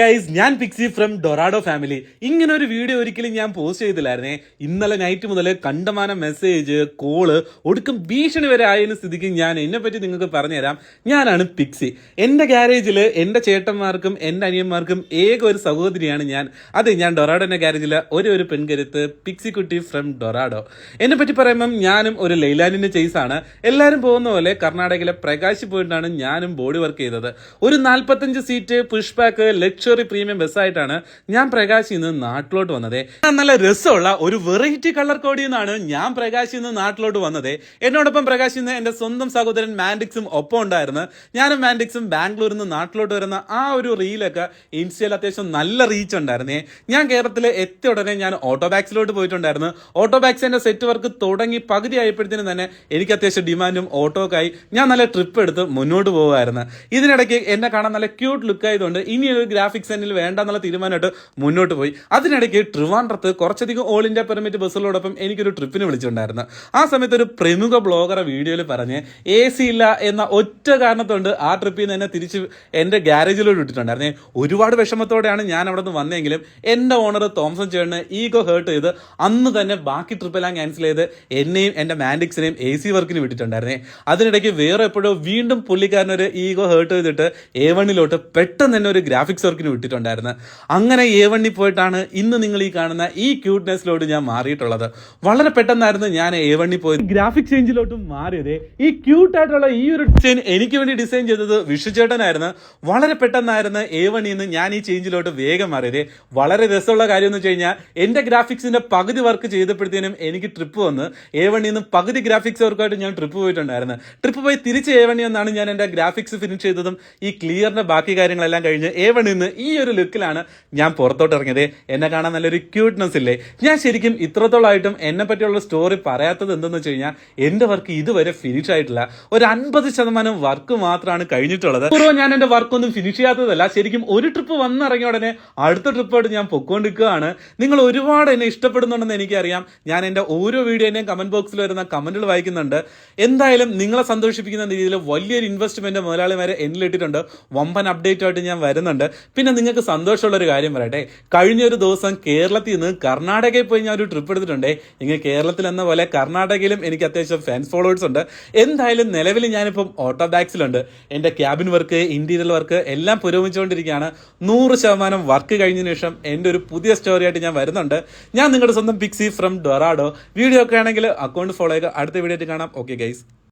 Guys, ഞാൻ Pixie from Dorado family. ഇങ്ങനെ ഒരു വീഡിയോ ഒരിക്കലും ഞാൻ പോസ്റ്റ് ചെയ്തില്ലായിരുന്നേ. ഇന്നലെ നൈറ്റ് മുതൽ കണ്ടമാനം മെസ്സേജ്, കോള്, ഒടുക്കം ഭീഷണി വരെ ആയതിന് സ്ഥിതിക്ക് ഞാൻ എന്നെപ്പറ്റി നിങ്ങൾക്ക് പറഞ്ഞുതരാം. ഞാനാണ് പിക്സി. എൻ്റെ ഗ്യാരേജിൽ എൻ്റെ ചേട്ടന്മാർക്കും എൻ്റെ അനിയന്മാർക്കും ഏക ഒരു സഹോദരിയാണ് ഞാൻ. അതെ, ഞാൻ ഡൊറാഡോന്റെ ഗ്യാരേജിൽ ഒരു പെൺകരുത്ത്, പിക്സി കുട്ടി ഫ്രം ഡൊറാഡോ. എന്നെ പറ്റി പറയുമ്പം ഞാനും ഒരു ലൈലാൻഡിന്റെ ചേസാണ്. എല്ലാവരും പോകുന്ന പോലെ കർണാടകയിലെ പ്രകാശ് പോയിട്ടാണ് ഞാനും ബോഡി വർക്ക് ചെയ്തത്. ഒരു 45 seat push back luxury premium ബസ്സായിട്ടാണ് ഞാൻ പ്രകാശിൽ നിന്ന് നാട്ടിലോട്ട് വന്നത്. നല്ല രസമുള്ള ഒരു വെറൈറ്റി കളർ കോഡിൽ നിന്നാണ് ഞാൻ പ്രകാശിൽ നിന്ന് നാട്ടിലോട്ട് വന്നത്. എന്നോടൊപ്പം പ്രകാശിൽ നിന്ന് എൻ്റെ സ്വന്തം സഹോദരൻ മാൻഡിക്സും ഒപ്പം ഉണ്ടായിരുന്നു. ഞാനും മാൻഡിക്സും ബാംഗ്ലൂരിൽ നിന്ന് നാട്ടിലോട്ട് വരുന്ന ആ ഒരു റീലൊക്കെ ഇൻസ്റ്റയിൽ അത്യാവശ്യം നല്ല റീച്ച് ഉണ്ടായിരുന്നേ. ഞാൻ കേരളത്തിൽ എത്തിയ ഉടനെ ഞാൻ ഓട്ടോബാക്സിലോട്ട് പോയിട്ടുണ്ടായിരുന്നു. ഓട്ടോബാക്സിന്റെ സെറ്റ് വർക്ക് തുടങ്ങി പകുതി ആയപ്പോഴത്തേനും തന്നെ എനിക്ക് അത്യാവശ്യം ഡിമാൻഡും ഓട്ടോക്കായി ഞാൻ നല്ല ട്രിപ്പ് എടുത്ത് മുന്നോട്ട് പോകുമായിരുന്നു. ഇതിനിടയ്ക്ക് എന്നെ കാണാൻ നല്ല ക്യൂട്ട് ലുക്ക് ആയതുകൊണ്ട് ഇനി ഒരു ഗ്രാഫിക്സ് സെന്റിൽ വേണ്ടെന്നുള്ള തീരുമാനമായിട്ട് മുന്നോട്ട് പോയി. അതിനിടയ്ക്ക് ട്രിവാൻഡ്രത്ത് കുറച്ചധികം ഓൾ ഇന്ത്യ പെർമിറ്റ് ബസ്സുകളോടൊപ്പം എനിക്കൊരു ട്രിപ്പിന് വിളിച്ചിട്ടുണ്ടായിരുന്നു. ആ സമയത്ത് ഒരു പ്രമുഖ ബ്ലോഗറെ വീഡിയോയിൽ പറഞ്ഞ് AC ഇല്ല എന്ന ഒറ്റ കാരണത്തോണ്ട് ആ ട്രിപ്പിൽ നിന്ന് തന്നെ തിരിച്ച് എൻ്റെ ഗ്യാരേജിലോട്ട് ഇട്ടിട്ടുണ്ടായിരുന്നേ. ഒരുപാട് വിഷമത്തോടെയാണ് ഞാൻ അവിടെ നിന്ന് വന്നെങ്കിലും എൻ്റെ ഓണർ തോംസൺ ചേട്ടന് ഈഗോ ഹേർട്ട് ചെയ്ത് അന്ന് തന്നെ ബാക്കി ട്രിപ്പെല്ലാം ക്യാൻസൽ ചെയ്ത് എന്നെയും എൻ്റെ മാൻഡിക്സിനെയും AC വർക്കിന് വിട്ടിട്ടുണ്ടായിരുന്നേ. അതിനിടയ്ക്ക് വേറെ എപ്പോഴോ വീണ്ടും പുള്ളിക്കാരനൊരു ഈഗോ ഹേർട്ട് ചെയ്തിട്ട് A1 പെട്ടെന്ന് തന്നെ ഒരു ഗ്രാഫിക്സ് വർക്കിന് വിട്ടിട്ടുണ്ടായിരുന്നു. അങ്ങനെ A1 പോയിട്ടാണ് ഇന്ന് നിങ്ങൾ ഈ കാണുന്ന ഈ ക്യൂട്ട്നെസ്സിലോട്ട് ഞാൻ മാറിയിട്ടുള്ളത്. വളരെ പെട്ടെന്നായിരുന്നു ഞാൻ A1 പോയത് ഗ്രാഫിക് ചേഞ്ചിലോട്ടും മാറിയത്. ഈ ക്യൂട്ടായിട്ടുള്ള ഈ ഒരു ഡിസൈൻ എനിക്ക് വേണ്ടി ഡിസൈൻ ചെയ്തത് വിഷുചേട്ടനായിരുന്നു. വളരെ പെട്ടെന്നായിരുന്നു A1 ഞാൻ ഈ ചേഞ്ചിലോട്ട് വേഗം മാറിയത്. വളരെ രസമുള്ള കാര്യം എന്ന് വെച്ച് കഴിഞ്ഞാൽ എൻ്റെ ഗ്രാഫിക്സിന്റെ പകുതി വർക്ക് ചെയ്തപ്പോഴത്തേനും എനിക്ക് ട്രിപ്പ് വന്ന് A1 പകുതി ഗ്രാഫിക്സ് വർക്കായിട്ട് ഞാൻ ട്രിപ്പ് പോയിട്ടുണ്ടായിരുന്നു. ട്രിപ്പ് പോയി തിരിച്ച് A1 എന്നാണ് ഞാൻ എൻ്റെ ഗ്രാഫിക്സ് ഫിനിഷ് ചെയ്തതും ഈ ക്ലിയറിന്റെ ബാക്കി കാര്യങ്ങളെല്ലാം കഴിഞ്ഞ് A1 ഈ ഒരു ലുക്കിലാണ് ഞാൻ പുറത്തോട്ട് ഇറങ്ങിയത്. എന്നെ കാണാൻ നല്ലൊരു ക്യൂട്ട്നെസ് ഇല്ലേ? ഞാൻ ശരിക്കും ഇത്രത്തോളമായിട്ടും എന്നെ പറ്റിയുള്ള സ്റ്റോറി പറയാത്തത് എന്തെന്ന് വെച്ച് കഴിഞ്ഞാൽ എൻ്റെ വർക്ക് ഇതുവരെ ഫിനിഷ് ആയിട്ടില്ല. ഒരു 50% വർക്ക് മാത്രമാണ് കഴിഞ്ഞിട്ടുള്ളത്. പൂർവ്വം ഞാൻ എൻ്റെ വർക്കൊന്നും ഫിനിഷ് ചെയ്യാത്തതല്ല, ശരിക്കും ഒരു ട്രിപ്പ് വന്നിറങ്ങിയ ഉടനെ അടുത്ത ട്രിപ്പായിട്ട് ഞാൻ പൊക്കോണ്ടിരിക്കുകയാണ്. നിങ്ങൾ ഒരുപാട് എന്നെ ഇഷ്ടപ്പെടുന്നുണ്ടെന്ന് എനിക്കറിയാം. ഞാൻ എൻ്റെ ഓരോ വീഡിയോയിൻ്റെയും കമന്റ് ബോക്സിൽ വരുന്ന കമന്റുകൾ വായിക്കുന്നുണ്ട്. എന്തായാലും നിങ്ങളെ സന്തോഷിപ്പിക്കുന്ന രീതിയിൽ വലിയൊരു ഇൻവെസ്റ്റ്മെന്റ് മുതലാളിമാരെ എന്നിലിട്ടിട്ടുണ്ട്. വമ്പൻ അപ്ഡേറ്റ് ആയിട്ട് ഞാൻ വരുന്നുണ്ട്. പിന്നെ നിങ്ങൾക്ക് സന്തോഷമുള്ളൊരു കാര്യം പറയട്ടെ, കഴിഞ്ഞൊരു ദിവസം കേരളത്തിൽ നിന്ന് കർണാടകയിൽ പോയി ഞാൻ ഒരു ട്രിപ്പ് എടുത്തിട്ടുണ്ടേ. ഇങ്ങനെ കേരളത്തിൽ എന്ന പോലെ കർണാടകയിലും എനിക്ക് അത്യാവശ്യം ഫാൻസ് ഫോളോവേഴ്സ് ഉണ്ട്. എന്തായാലും നിലവിൽ ഞാനിപ്പം ഓട്ടോബാക്സിലുണ്ട്. എൻ്റെ ക്യാബിൻ വർക്ക്, ഇന്റീരിയർ വർക്ക് എല്ലാം പുരോഗമിച്ചുകൊണ്ടിരിക്കുകയാണ്. 100% വർക്ക് കഴിഞ്ഞതിന് ശേഷം എൻ്റെ ഒരു പുതിയ സ്റ്റോറി ആയിട്ട് ഞാൻ വരുന്നുണ്ട്. ഞാൻ നിങ്ങളുടെ സ്വന്തം പിക്സി ഫ്രം ഡൊറാഡോ. വീഡിയോ ഒക്കെ ആണെങ്കിൽ അക്കൗണ്ട് ഫോളോ ചെയ്യുക. അടുത്ത വീഡിയോ ആയിട്ട് കാണാം. Okay guys.